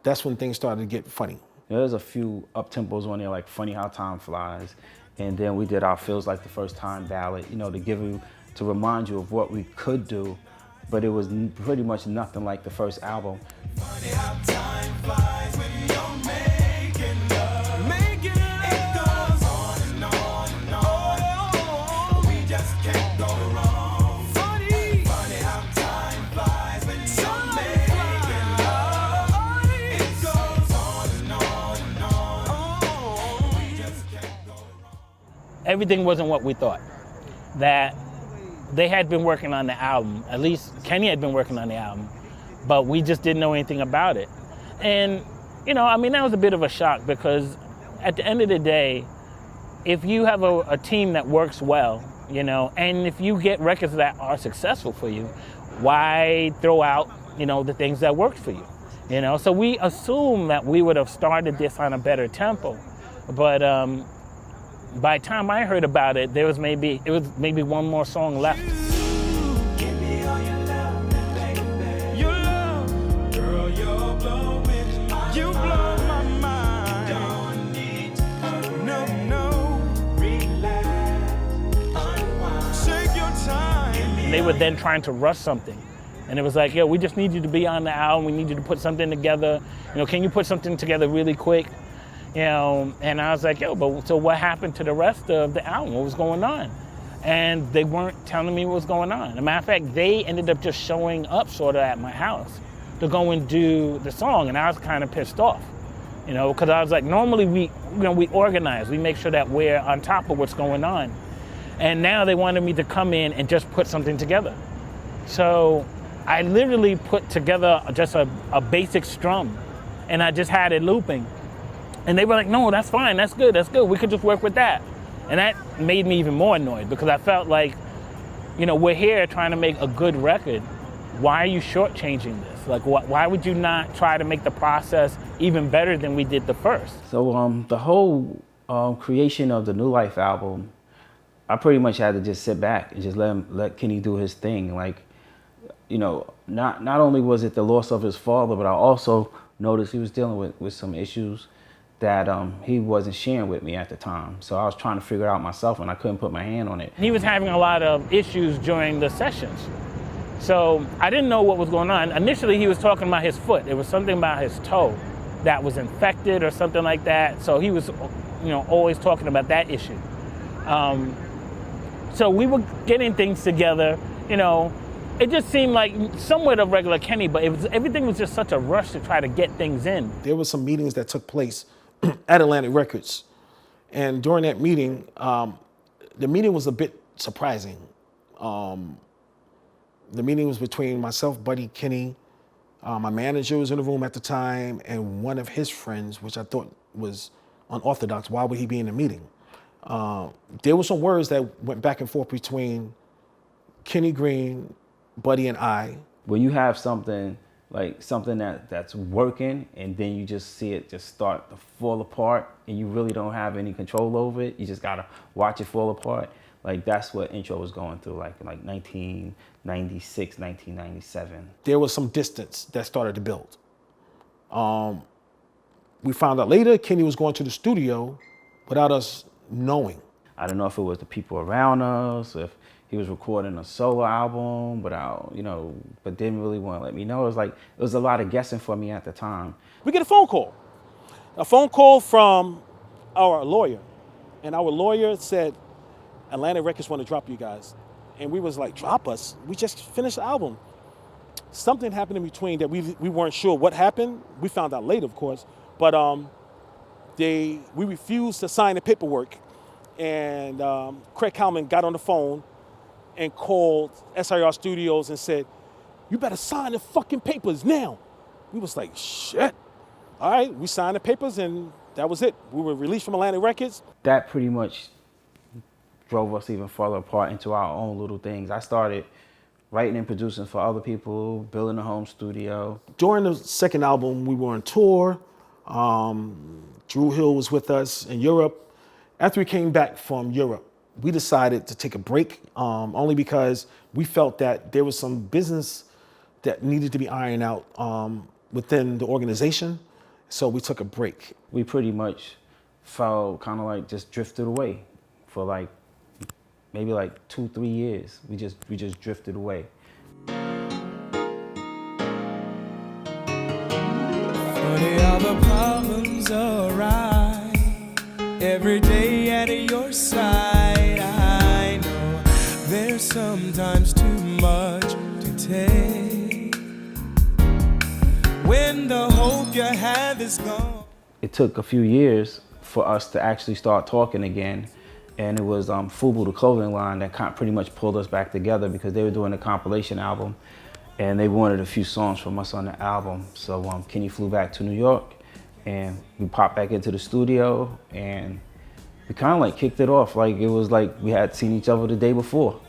that's when things started to get funny. There's a few up-tempos on there, like Funny How Time Flies. And then we did our Feels Like the First Time ballad, to remind you of what we could do. But it was pretty much nothing like the first album. Funny how time flies when you're making love. Making love. It goes on and on and on. We just can't go wrong. Funny how time flies when you're making love. It goes on and on and on. We just can't go wrong. Everything wasn't what we thought. That they had been working on the album. At least Kenny had been working on the album, but we just didn't know anything about it. And, you know, I mean, that was a bit of a shock because at the end of the day, if you have a team that works well, you know, and if you get records that are successful for you, why throw out, you know, the things that worked for you? You know, so we assumed that we would have started this on a better tempo. But by the time I heard about it, there was maybe one more song left. They were then trying to rush something. And it was like, yo, we just need you to be on the album. We need you to put something together. You know, can you put something together really quick? You know, and I was like, yo, but so what happened to the rest of the album? What was going on? And they weren't telling me what was going on. As a matter of fact, they ended up just showing up sort of at my house to go and do the song. And I was kind of pissed off, you know, because I was like, normally we organize. We make sure that we're on top of what's going on. And now they wanted me to come in and just put something together. So I literally put together just a basic strum, and I just had it looping. And they were like, no, that's fine, that's good. We could just work with that. And that made me even more annoyed because I felt like, you know, we're here trying to make a good record. Why are you shortchanging this? Like, why would you not try to make the process even better than we did the first? So the whole creation of the New Life album, I pretty much had to just sit back and just let Kenny do his thing. Like, you know, not only was it the loss of his father, but I also noticed he was dealing with some issues that he wasn't sharing with me at the time. So I was trying to figure it out myself and I couldn't put my hand on it. He was having a lot of issues during the sessions. So I didn't know what was going on. Initially, he was talking about his foot. There was something about his toe that was infected or something like that. So he was, you know, always talking about that issue. So we were getting things together, you know. It just seemed like somewhat of regular Kenny, but everything was just such a rush to try to get things in. There were some meetings that took place at Atlantic Records. And during that meeting, the meeting was a bit surprising. The meeting was between myself, Buddy, Kenny, my manager was in the room at the time, and one of his friends, which I thought was unorthodox. Why would he be in the meeting? There were some words that went back and forth between Kenny Greene, Buddy, and I. When you have something that's working and then you just see it just start to fall apart and you really don't have any control over it, you just gotta watch it fall apart. Like that's what Intro was going through, like 1996, 1997. There was some distance that started to build. We found out later Kenny was going to the studio without us knowing. I don't know if it was the people around us, if he was recording a solo album, but didn't really want to let me know. It was a lot of guessing for me at the time. We get a phone call from our lawyer, and our lawyer said, Atlantic Records want to drop you guys. And we was like, drop us? We just finished the album. Something happened in between that we weren't sure what happened. We found out later, of course, but we refused to sign the paperwork. And Craig Kalman got on the phone and called SIR Studios and said, you better sign the fucking papers now. We was like, shit. All right, we signed the papers and that was it. We were released from Atlantic Records. That pretty much drove us even further apart into our own little things. I started writing and producing for other people, building a home studio. During the second album, we were on tour. Drew Hill was with us in Europe. After we came back from Europe, we decided to take a break, only because we felt that there was some business that needed to be ironed out within the organization. So we took a break. We pretty much felt kind of like just drifted away for like maybe like 2-3 years. We just drifted away. Funny how the problems arise every day at your side. I know there's sometimes too much to take when the hope you have is gone. It took a few years for us to actually start talking again. And it was FUBU, the clothing line, that pretty much pulled us back together because they were doing a compilation album and they wanted a few songs from us on the album. So Kenny flew back to New York and we popped back into the studio and we kind of like kicked it off. Like it was like we had seen each other the day before.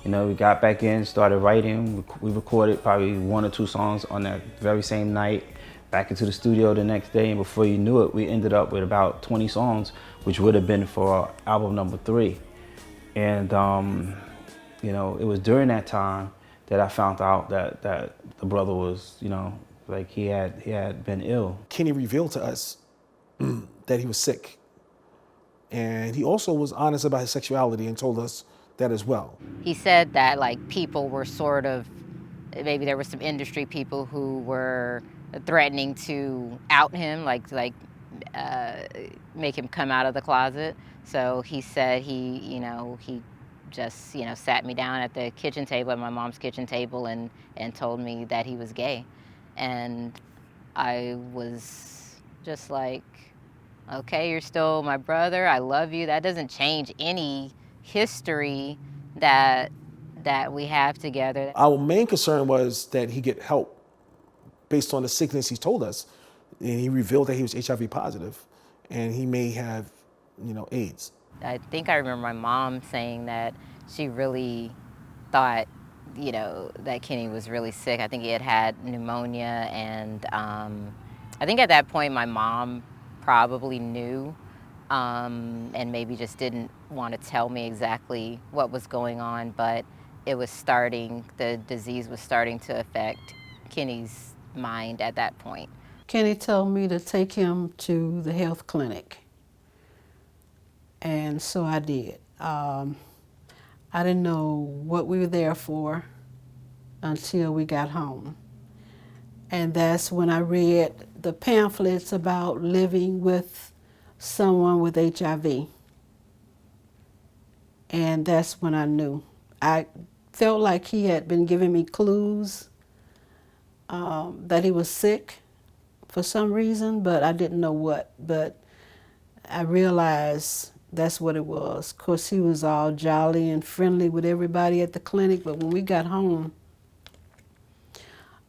You know, we got back in, started writing. We recorded probably 1 or 2 songs on that very same night, back into the studio the next day, and before you knew it, we ended up with about 20 songs, which would have been for album number 3. And, you know, it was during that time that I found out that the brother was, you know, like he had been ill. Kenny revealed to us that he was sick. And he also was honest about his sexuality and told us that as well. He said that like people were sort of, maybe there were some industry people who were threatening to out him, like make him come out of the closet. So he said he just, sat me down at the kitchen table, at my mom's kitchen table, and told me that he was gay. And I was just like, okay, you're still my brother, I love you. That doesn't change any history that we have together. Our main concern was that he get help based on the sickness he told us. And he revealed that he was HIV positive and he may have, AIDS. I think I remember my mom saying that she really thought, that Kenny was really sick. I think he had pneumonia, and I think at that point my mom probably knew, and maybe just didn't want to tell me exactly what was going on, but the disease was starting to affect Kenny's mind at that point. Kenny told me to take him to the health clinic, and so I did. I didn't know what we were there for until we got home. And that's when I read the pamphlets about living with someone with HIV. And that's when I knew. I felt like he had been giving me clues that he was sick for some reason, but I didn't know what. But I realized that's what it was. Of course, he was all jolly and friendly with everybody at the clinic, but when we got home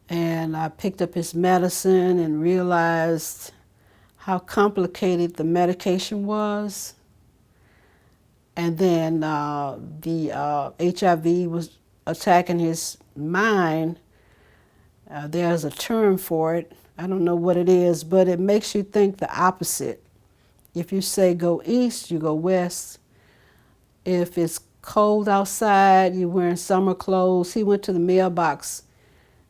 and I picked up his medicine and realized how complicated the medication was, and then the HIV was attacking his mind. There's a term for it. I don't know what it is, but it makes you think the opposite. If you say go east, you go west. If it's cold outside, you're wearing summer clothes. He went to the mailbox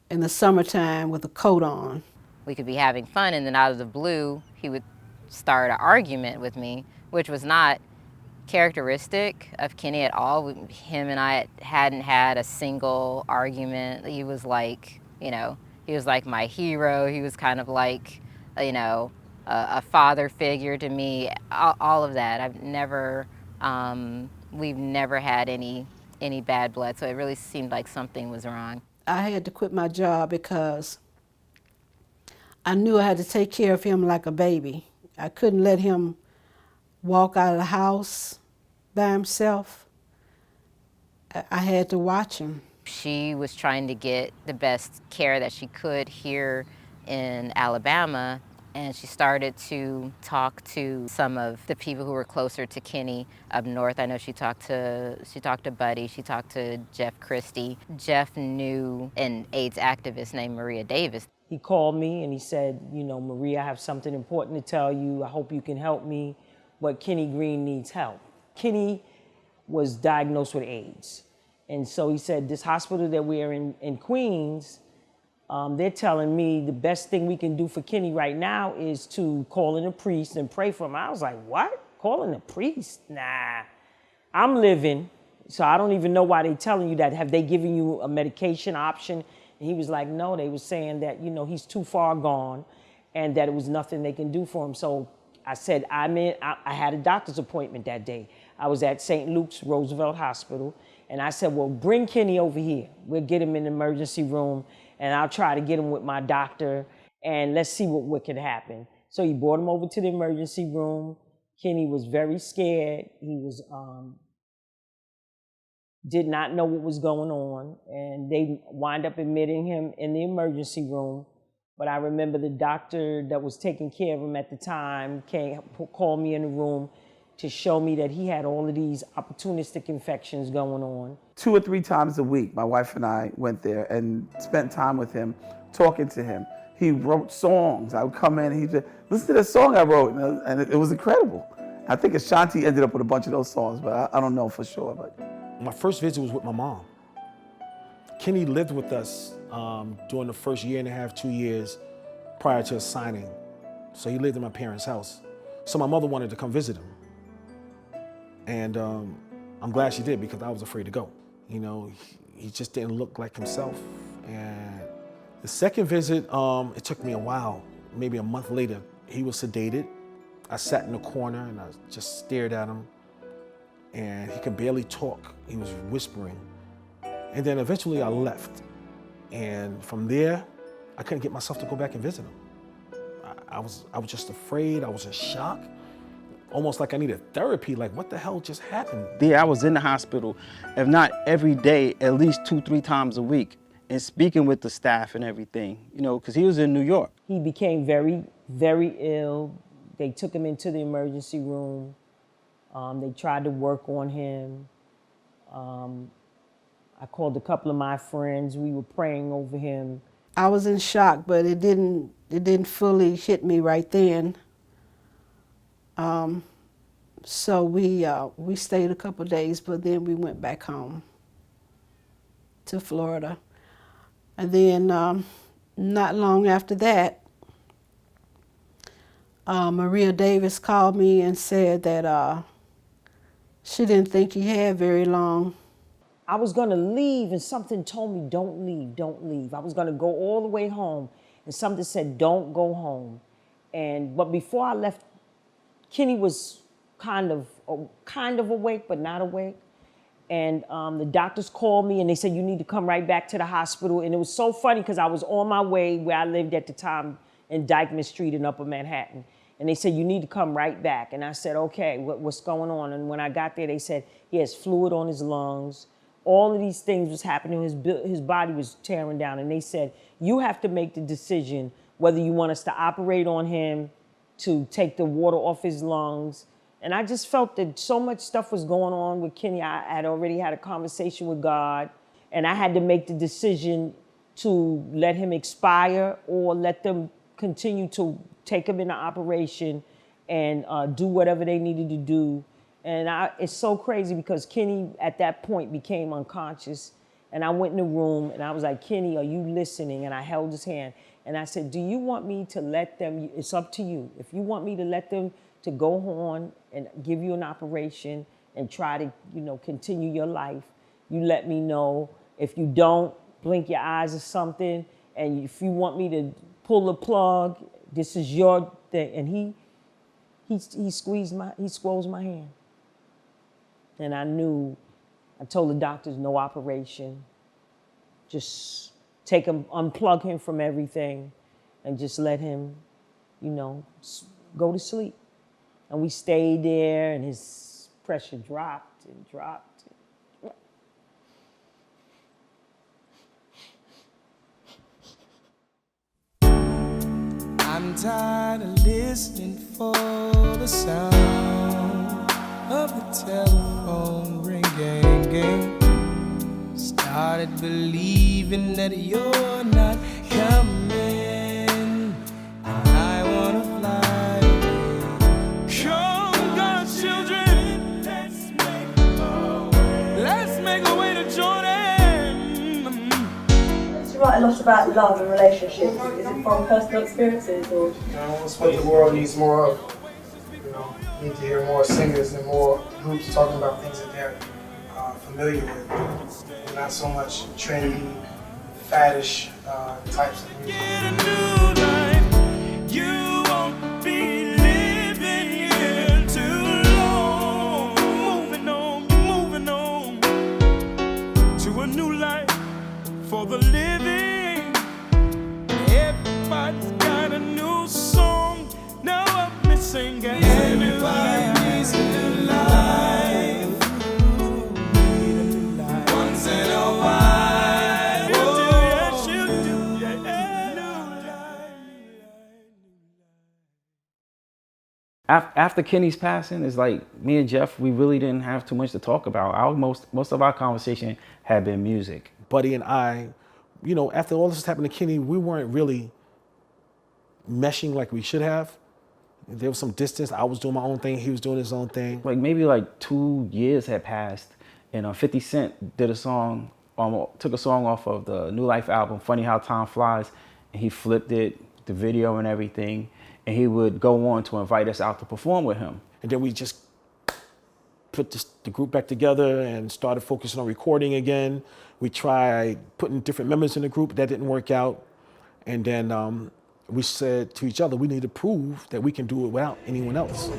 in the summertime with a coat on. We could be having fun, and then out of the blue, he would start an argument with me, which was not characteristic of Kenny at all. Him and I hadn't had a single argument. He was like, he was like my hero. He was kind of like, a father figure to me, all of that. We've never had any bad blood, so it really seemed like something was wrong. I had to quit my job because I knew I had to take care of him like a baby. I couldn't let him walk out of the house by himself. I had to watch him. She was trying to get the best care that she could here in Alabama, and she started to talk to some of the people who were closer to Kenny up north. I know she talked to Buddy, she talked to Jeff Christie. Jeff knew an AIDS activist named Maria Davis. He called me and he said, Maria, I have something important to tell you. I hope you can help me, but Kenny Greene needs help. Kenny was diagnosed with AIDS. And so he said, this hospital that we're in Queens, they're telling me the best thing we can do for Kenny right now is to call in a priest and pray for him. I was like, what? Calling a priest? Nah, I'm living, so I don't even know why they're telling you that. Have they given you a medication option? And he was like, no, they were saying that, he's too far gone and that it was nothing they can do for him. So I said, I had a doctor's appointment that day. I was at St. Luke's Roosevelt Hospital, and I said, well, bring Kenny over here. We'll get him in the emergency room, and I'll try to get him with my doctor, and let's see what can happen. So he brought him over to the emergency room. Kenny was very scared. He was did not know what was going on, and they wind up admitting him in the emergency room. But I remember the doctor that was taking care of him at the time called me in the room to show me that he had all of these opportunistic infections going on. 2 or 3 times a week, my wife and I went there and spent time with him, talking to him. He wrote songs. I would come in and he'd say, listen to this song I wrote, and it was incredible. I think Ashanti ended up with a bunch of those songs, but I don't know for sure. But my first visit was with my mom. Kenny lived with us during the first 1.5 years, 2 years prior to his signing. So he lived in my parents' house. So my mother wanted to come visit him. And I'm glad she did, because I was afraid to go. You know, he just didn't look like himself. And the second visit, it took me a while, maybe a month later. He was sedated. I sat in the corner and I just stared at him. And he could barely talk. He was whispering. And then eventually I left. And from there, I couldn't get myself to go back and visit him. I was just afraid. I was in shock. Almost like I needed therapy. Like, what the hell just happened? Yeah, I was in the hospital, if not every day, at least 2-3 times a week, and speaking with the staff and everything, you know, because he was in New York. He became very, very ill. They took him into the emergency room. They tried to work on him. I called a couple of my friends. We were praying over him. I was in shock, but it didn't fully hit me right then. So we stayed a couple of days, but then we went back home to Florida. And then not long after that, Maria Davis called me and said that she didn't think he had very long. I was gonna leave and something told me, don't leave, don't leave. I was gonna go all the way home and something said, don't go home. But before I left, Kenny was kind of awake, but not awake. And the doctors called me and they said, you need to come right back to the hospital. And it was so funny because I was on my way where I lived at the time in Dyckman Street in Upper Manhattan. And they said, you need to come right back. And I said, okay, what's going on? And when I got there, they said he has fluid on his lungs. All of these things was happening. His body was tearing down. And they said, you have to make the decision whether you want us to operate on him, to take the water off his lungs. And I just felt that so much stuff was going on with Kenny. I had already had a conversation with God, and I had to make the decision to let him expire or let them continue to take him into operation and do whatever they needed to do. And it's so crazy because Kenny at that point became unconscious. And I went in the room and I was like, Kenny, are you listening? And I held his hand. And I said, do you want me to let them, it's up to you. If you want me to let them to go on and give you an operation and try to, continue your life, you let me know. If you don't, blink your eyes or something. And if you want me to pull the plug, this is your thing. And he squeezed my hand. And I told the doctors, no operation. Just take him, unplug him from everything and just let him, go to sleep. And we stayed there and his pressure dropped and dropped. I'm tired of listening for the sound of the telephone ringing. Started believing that you're not coming. I wanna fly away. Come, God's children, let's make a way to Jordan. You write a lot about love and relationships. Is it from personal experiences or? It's what the world needs more of. We need to hear more singers and more groups talking about things that they're familiar with, and not so much trendy, faddish types of music. You won't be living here too long. Moving on to a new life for the living. Everybody's got a new song. Now I'm missing everybody. After Kenny's passing, it's like me and Jeff, we really didn't have too much to talk about. Most of our conversation had been music. Buddy and I, you know, after all this happened to Kenny, we weren't really meshing like we should have. There was some distance. I was doing my own thing. He was doing his own thing. Like maybe like 2 years had passed, and 50 Cent did a song, took a song off of the New Life album, Funny How Time Flies, and he flipped it, the video and everything, and he would go on to invite us out to perform with him. And then we just put the group back together and started focusing on recording again. We tried putting different members in the group. That didn't work out. And then we said to each other, we need to prove that we can do it without anyone else.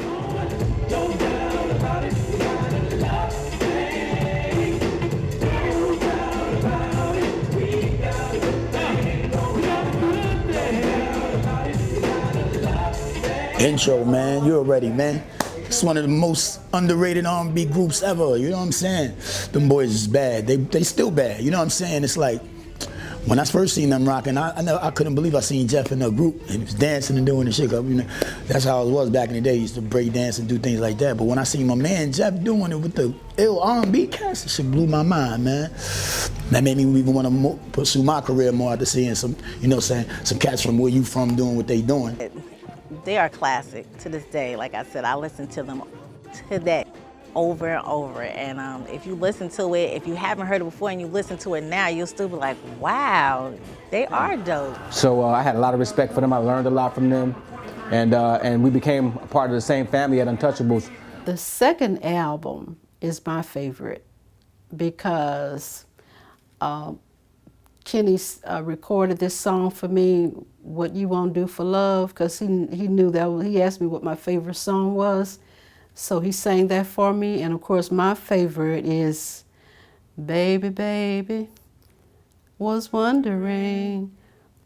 Intro, man, you already, man. It's one of the most underrated R&B groups ever, you know what I'm saying? Them boys is bad, they still bad, you know what I'm saying? It's like, when I first seen them rocking, I couldn't believe I seen Jeff in the group and he was dancing and doing the shit. You know, that's how it was back in the day. He used to break dance and do things like that. But when I seen my man Jeff doing it with the ill R&B cast, it shit blew my mind, man. That made me even want to pursue my career more after seeing some, you know, saying some cats from where you from doing what they doing. They are classic to this day. Like I said, I listen to them today over and over. And if you listen to it, if you haven't heard it before and you listen to it now, you'll still be like, wow, they are dope. So I had a lot of respect for them. I learned a lot from them. And we became a part of the same family at Untouchables. The second album is my favorite because Kenny recorded this song for me, What You Won't Do for Love, because he knew that, he asked me what my favorite song was. So he sang that for me, and of course my favorite is Baby, Baby, was wondering,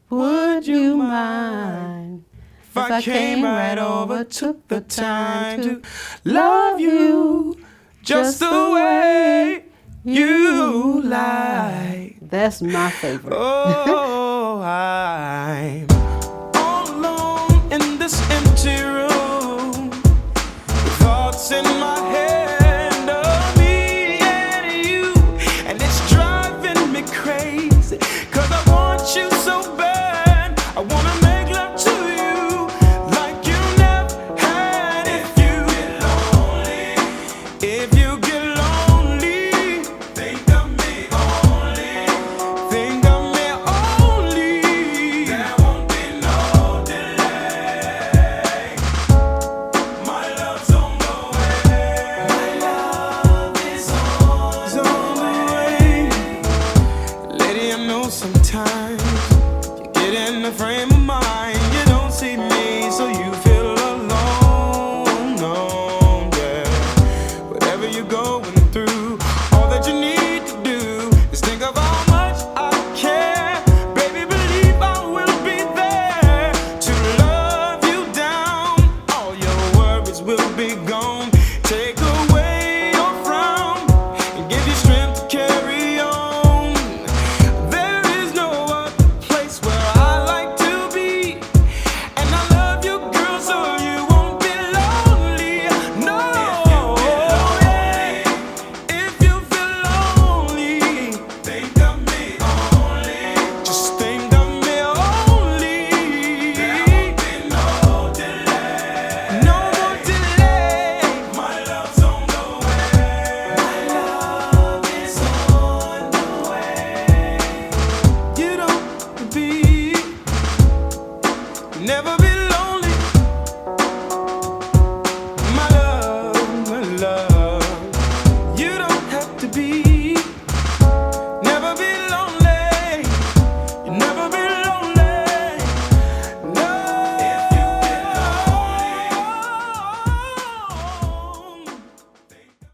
would you mind if I came right over, took the time to love you just the way you like. That's my favorite. Oh, I'm all alone in this empty room, thoughts in my head of me and you, and it's driving me crazy, 'cause I want you so bad. I wanna make love to you like you never had. If you get lonely, if you get lonely, think of me only, think of me only. There won't be no delay. My love's on the way. My love is on the way. Lady, I know sometimes you get in the frame of mind, you don't see me, so you feel alone. No, yeah. Whatever you're going through, all that you need to do is think of how much I care. Baby, believe I will be there to love you down. All your worries will be gone. Take away your frown and give you strength to carry on. There is no other place where I like to be, and I love you, girl, so you won't be lonely. No, if you feel lonely, think of me only. Just think of me only. There won't be no delay. No more delay. My love's on the way. My love is on the way. You don't be, never be